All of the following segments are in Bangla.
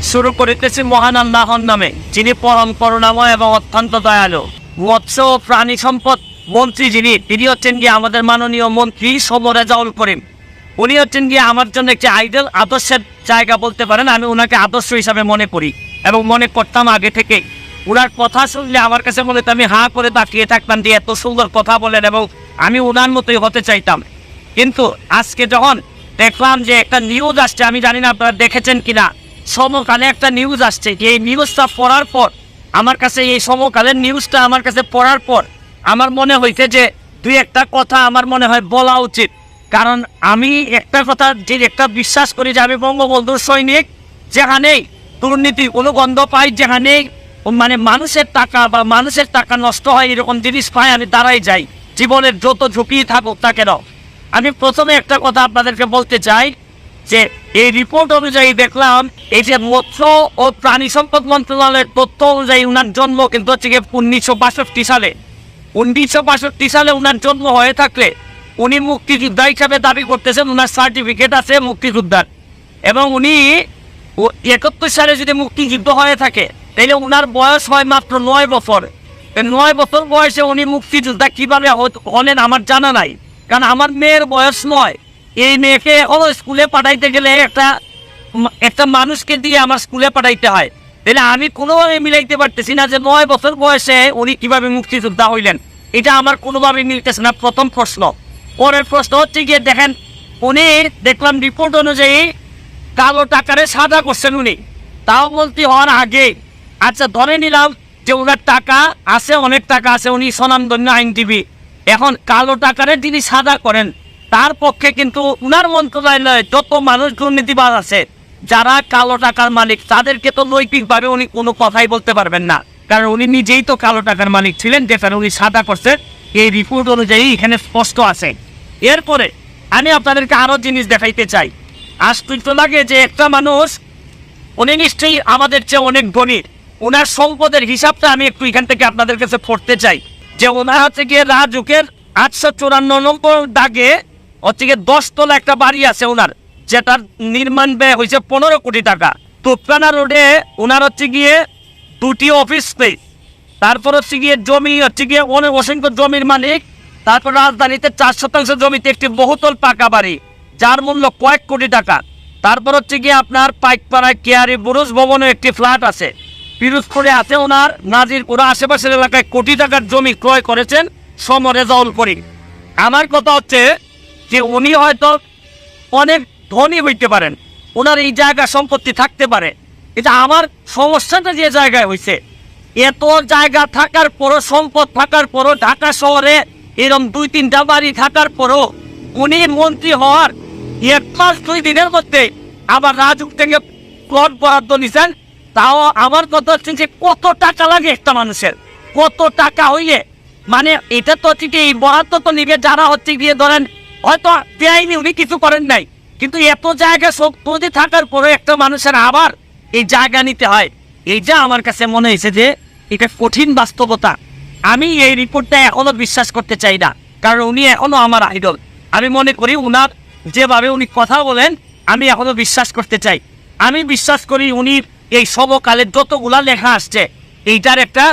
শুরু করিতেছি মহান আল্লাহর নামে, যিনি পরম করুণাময় এবং অত্যন্ত দয়ালু। মৎস্য ও প্রাণী সম্পদ মন্ত্রী তিনি হচ্ছেন গিয়ে আমাদের মাননীয় মন্ত্রী রেজাউল করিম। উনি হচ্ছেন গিয়ে আমার জন্য একটি আইডল, আদর্শের জায়গা বলতে পারেন। আমি ওনাকে আদর্শ হিসাবে মনে করি এবং মনে করতাম আগে থেকে। ওনার কথা শুনলে আমার কাছে মনে হতো আমি হাঁ করে তাকিয়ে থাকতাম যে এত সুন্দর কথা বলেন, এবং আমি ওনার মতোই হতে চাইতাম। কিন্তু আজকে যখন দেখলাম যে একটা নিউজ আসছে, আমি জানি না আপনারা দেখেছেন কিনা, সমকালে একটা নিউজ আসছে। এই নিউজটা পড়ার পর আমার কাছে, এই সমকালের নিউজটা আমার কাছে পড়ার পর আমার মনে হয়েছে যে দুই একটা কথা আমার মনে হয় বলা উচিত। কারণ আমি একটা কথা যে একটা বিশ্বাস করি যে আমি বঙ্গবন্ধুর সৈনিক। যেখানেই দুর্নীতির কোনো গন্ধ পাই, যেখানেই মানে মানুষের টাকা নষ্ট হয় এরকম জিনিস পাই, আমি দাঁড়াই যাই, জীবনের যত ঝুঁকি থাকুক তা কেন। আমি প্রথমে একটা কথা আপনাদেরকে বলতে চাই যে এই রিপোর্ট অনুযায়ী দেখলাম এই যে মৎস্য ও প্রাণী সম্পদ মন্ত্রণালয়ের তথ্য অনুযায়ী উনার জন্ম কিন্তু হচ্ছে 1962 সালে। 1962 সালে উনার জন্ম হয়ে থাকলে উনি মুক্তিযোদ্ধা হিসাবে দাবি করতেছেন, উনার সার্টিফিকেট আছে মুক্তিযোদ্ধার। এবং উনি 71 সালে যদি মুক্তিযুদ্ধ হয়ে থাকে তাহলে উনার বয়স হয় মাত্র 9 বছর। 9 বছর বয়সে উনি মুক্তিযোদ্ধা কীভাবে হলেন আমার জানা নাই, কারণ আমার মেয়ের বয়স 9। এই মেয়েকে স্কুলে পাঠাইতে গেলে একটা মানুষকে দিয়ে আমার স্কুলে পাঠাইতে হয়। তাহলে আমি কোনোভাবে মিলাইতে পারতেছি না যে 9 বছর বয়সে উনি কিভাবে মুক্তিযোদ্ধা হইলেন। এটা আমার কোনোভাবে মিলতেছে না, প্রথম প্রশ্ন। পরের প্রশ্ন হচ্ছে গিয়ে দেখেন, উনি দেখলাম রিপোর্ট অনুযায়ী কালো টাকারে সাদা করছেন উনি, তাও বলতে হওয়ার আগে। আচ্ছা ধরে নিলাম যে ওনার টাকা আছে, অনেক টাকা আছে, উনি স্বনামধন্য আইনজীবী। এখন কালো টাকারে যিনি সাদা করেন তার পক্ষে কিন্তু উনার মন্ত্রণালয়ে যত মানুষ দুর্নীতিবাজ আছে, যারা কালো টাকার মালিক, তাদেরকে তো নৈতিকভাবে উনি কোনো কথাই বলতে পারবেন না, কারণ উনি নিজেই তো কালো টাকার মালিক ছিলেন, যেখানে উনি সাদা করছেন। এই রিপোর্ট অনুযায়ী এখানে স্পষ্ট আছে। এরপরে আমি আপনাদেরকে আরও জিনিস দেখাইতে চাই। আশ্চর্য লাগে যে একটা মানুষ, উনি নিশ্চয়ই আমাদের চেয়ে অনেক ধনী। ওনার সম্পদের হিসাবটা আমি একটু এখান থেকে আপনাদের কাছে পড়তে চাই যে ওনার হচ্ছে গিয়ে রাজুকের 854 নম্বর দাগে হচ্ছে গিয়ে 10 তলা একটা বাড়ি আছে ওনার, যেটার নির্মাণ ব্যয় হয়েছে 15 কোটি টাকা। তোপখানা রোডে ওনার হচ্ছে গিয়ে 2টি অফিস স্পেস, তারপর হচ্ছে গিয়ে জমি হচ্ছে গিয়ে অনেক অসংখ্য জমির মালিক। তারপর রাজধানীতে 4% জমিতে একটি বহুতল পাকা বাড়ি, যার মূল্য কয়েক কোটি টাকা। তারপর হচ্ছে গিয়ে আপনার পাইকপাড়ায় কেয়ারি বুরুজ ভবনে একটি ফ্ল্যাট আছে। পিরোজপুরে আছে ওনার নাজিরপুরা, আশেপাশের এলাকায় কোটি টাকার জমি ক্রয় করেছেন রেজাউল করিম। আমার কথা হচ্ছে যে উনি হয়তো অনেক ধনী হইতে পারেন, ওনার এই জায়গা সম্পত্তি থাকতে পারে। এটা আমার সমস্যাটা যে জায়গায় হয়েছে, এত জায়গা থাকার পরও, সম্পদ থাকার পরও, ঢাকা শহরে এরকম 2-3টা বাড়ি থাকার পরও উনি মন্ত্রী হওয়ার 1 মাস 2 দিনের মধ্যে আবার রাজুক থেকে প্লট বরাদ্দ নিছেন। তাও আমার কথা হচ্ছে যে কত টাকা লাগে একটা মানুষের, কত টাকা হইলে মানে এটা তো হচ্ছে এই বরাদ্দ তো নিবে যারা হচ্ছে গিয়ে ধরেন হয়তো বেআইনি উনি কিছু করেন নাই, কিন্তু এত জায়গা সম্পত্তি থাকার পরে একটা মানুষের আবার এই জায়গা নিতে হয়। এইটা আমার কাছে মনে হয়েছে যে এটা কঠিন বাস্তবতা। আমি এই রিপোর্টটা এখনো বিশ্বাস করতে চাই না, কারণ উনি এখনো আমার আইডল। আমি মনে করি উনার যেভাবে উনি কথা বলেন আমি এখনো বিশ্বাস করতে চাই। আমি বিশ্বাস করি উনি এই সমকালের যতগুলা লেখা আসছে এইটার একটা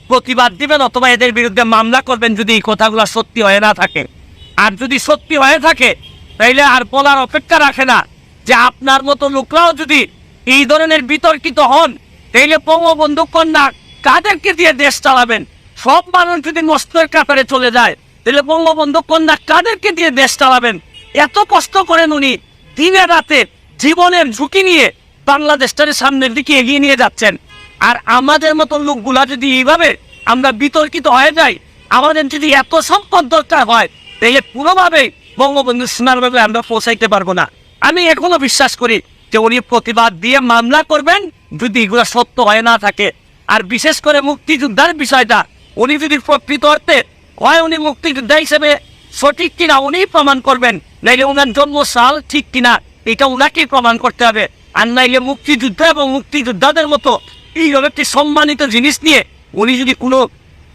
প্রতিবাদ দিবেন, অথবা এদের বিরুদ্ধে মামলা করবেন যদি এই কথাগুলো সত্যি হয়ে না থাকে। আর যদি সত্যি হয়ে থাকে তাইলে আর বলার অপেক্ষা রাখে না যে আপনার মতো লোকরাও যদি এই ধরনের বিতর্কিত হন তাইলে বঙ্গবন্ধু কন্যা কাদেরকে দিয়ে দেশ চালাবেন? সব মানুষ যদি নষ্টের কাতারে চলে যায় তাহলে বঙ্গবন্ধু কন্যা কাদেরকে দিয়ে দেশ চালাবেন? এত কষ্ট করেন উনি, দিনে রাতে জীবনের ঝুঁকি নিয়ে বাংলাদেশটাকে সামনের দিকে এগিয়ে নিয়ে যাচ্ছেন। আর আমাদের মতো লোকগুলা যদি এইভাবে আমরা বিতর্কিত হয়ে যাই, আমাদের যদি এত সম্পদ দরকার হয় তাহলে পুরোভাবে বঙ্গবন্ধু সীমারভাবে আমরা পৌঁছাইতে পারবো না। আমি এখনো বিশ্বাস করি যে উনি প্রতিবাদ দিয়ে মামলা করবেন যদি এগুলো সত্য হয়ে না থাকে। আর বিশেষ করে মুক্তিযোদ্ধার বিষয়টা উনি যদি প্রকৃত অর্থে হয় উনি মুক্তিযোদ্ধা হিসেবে সঠিক কিনা উনি প্রমাণ করবেন, নাইলে ওনার জন্মসাল ঠিক কিনা এটা ওনাকেই প্রমাণ করতে হবে। আর নাইলে মুক্তিযুদ্ধ এবং মুক্তিযোদ্ধাদের মতো এই একটি সম্মানিত জিনিস নিয়ে উনি যদি কোনো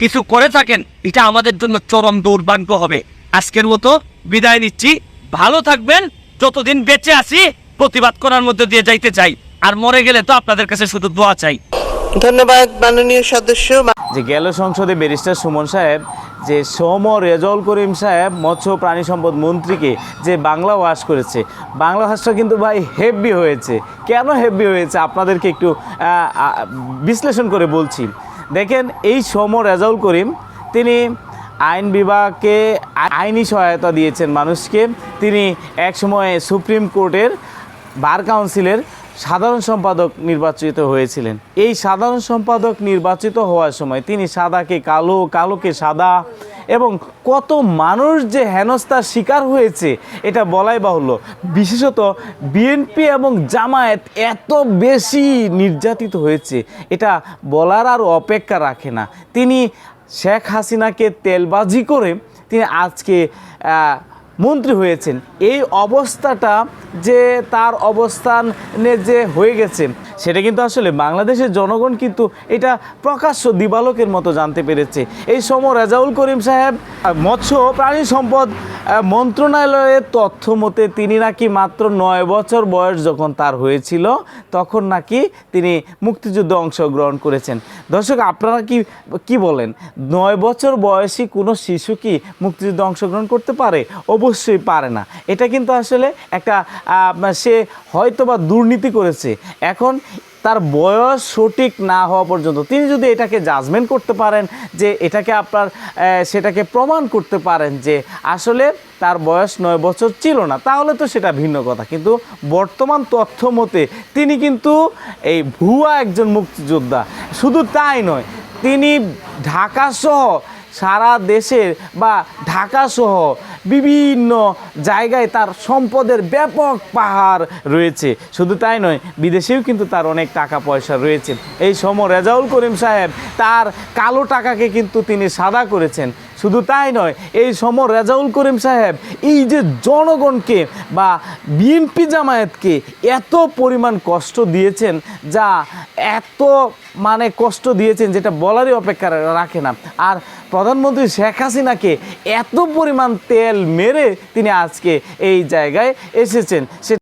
কিছু করে থাকেন এটা আমাদের জন্য চরম দুর্ভাগ্য হবে। আজকের মতো বিদায় নিচ্ছি, ভালো থাকবেন। যতদিন বেঁচে আছি প্রতিবাদ করার মধ্যে দিয়ে যাইতে চাই। আর মরে গেলে তো আপনাদের কাছে শুধু দোয়া চাই। ধন্যবাদ মাননীয় সদস্য। যে গেল সংসদে ব্যারিস্টার সুমন সাহেব যে সম রেজাউল করিম সাহেব মৎস্য প্রাণী সম্পদ মন্ত্রীকে যে বাংলা ওয়াশ করেছে, বাংলা ভাষা কিন্তু ভাই হেভি হয়েছে। কেন হেভি হয়েছে আপনাদেরকে একটু বিশ্লেষণ করে বলছি। দেখেন, এই সম রেজাউল করিম তিনি আইন বিভাগকে আইনি সহায়তা দিয়েছেন মানুষকে। তিনি একসময় সুপ্রিম কোর্টের বার কাউন্সিলের সাধারণ সম্পাদক নির্বাচিত হয়েছিলেন। এই সাধারণ সম্পাদক নির্বাচিত হওয়ার সময় তিনি সাদাকে কালো, কালোকে সাদা এবং কত মানুষ যে হেনস্থার শিকার হয়েছে এটা বলাই বাহুল্য। বিশেষত বিএনপি এবং জামায়াত এত বেশি নির্যাতিত হয়েছে, এটা বলার আর অপেক্ষা রাখে না। তিনি শেখ হাসিনাকে তেলবাজি করে তিনি আজকে মন্ত্রী হয়েছেন। এই অবস্থাটা যে তার অবস্থানে যে হয়ে গেছে সেটা কিন্তু আসলে বাংলাদেশের জনগণ কিন্তু এটা প্রকাশ্য দিবালোকের মতো জানতে পেরেছে। এই সম রেজাউল করিম সাহেব মৎস্য প্রাণী সম্পদ মন্ত্রণালয়ের তথ্য মতে তিনি নাকি মাত্র 9 বছর বয়স যখন তার হয়েছিল তখন নাকি তিনি মুক্তিযুদ্ধে অংশগ্রহণ করেছেন। দর্শক, আপনারা কি বলেন, 9 বছর বয়সী কোনো শিশু কি মুক্তিযুদ্ধে অংশগ্রহণ করতে পারে? অবশ্যই পারে না। এটা কিন্তু আসলে একটা সে হয়তোবা দুর্নীতি করেছে। এখন তার বয়স সঠিক না হওয়া পর্যন্ত তিনি যদি এটাকে জাজমেন্ট করতে পারেন, যে এটাকে আপনার সেটাকে প্রমাণ করতে পারেন যে আসলে তার বয়স 9 বছর ছিল না, তাহলে তো সেটা ভিন্ন কথা। কিন্তু বর্তমান তথ্য মতে তিনি কিন্তু এই ভুয়া একজন মুক্তিযোদ্ধা। শুধু তাই নয়, তিনি ঢাকাসহ সারা দেশের বা ঢাকাসহ বিভিন্ন জায়গায় তার সম্পদের ব্যাপক পাহাড় রয়েছে। শুধু তাই নয়, বিদেশেও কিন্তু তার অনেক টাকা পয়সা রয়েছে। এই সম রেজাউল করিম সাহেব তার কালো টাকাকে কিন্তু তিনি সাদা করেছেন। শুধু তাই নয়, এই সম রেজাউল করিম সাহেব এই যে জনগণকে বা বিএনপি জামায়াতকে এত পরিমাণ কষ্ট দিয়েছেন, যা এত কষ্ট দিয়েছেন যেটা বলারই অপেক্ষা রাখে না। আর প্রধানমন্ত্রী শেখ হাসিনাকে এত পরিমাণ তেল মেরে তিনি আজকে এই জায়গায় এসেছেন।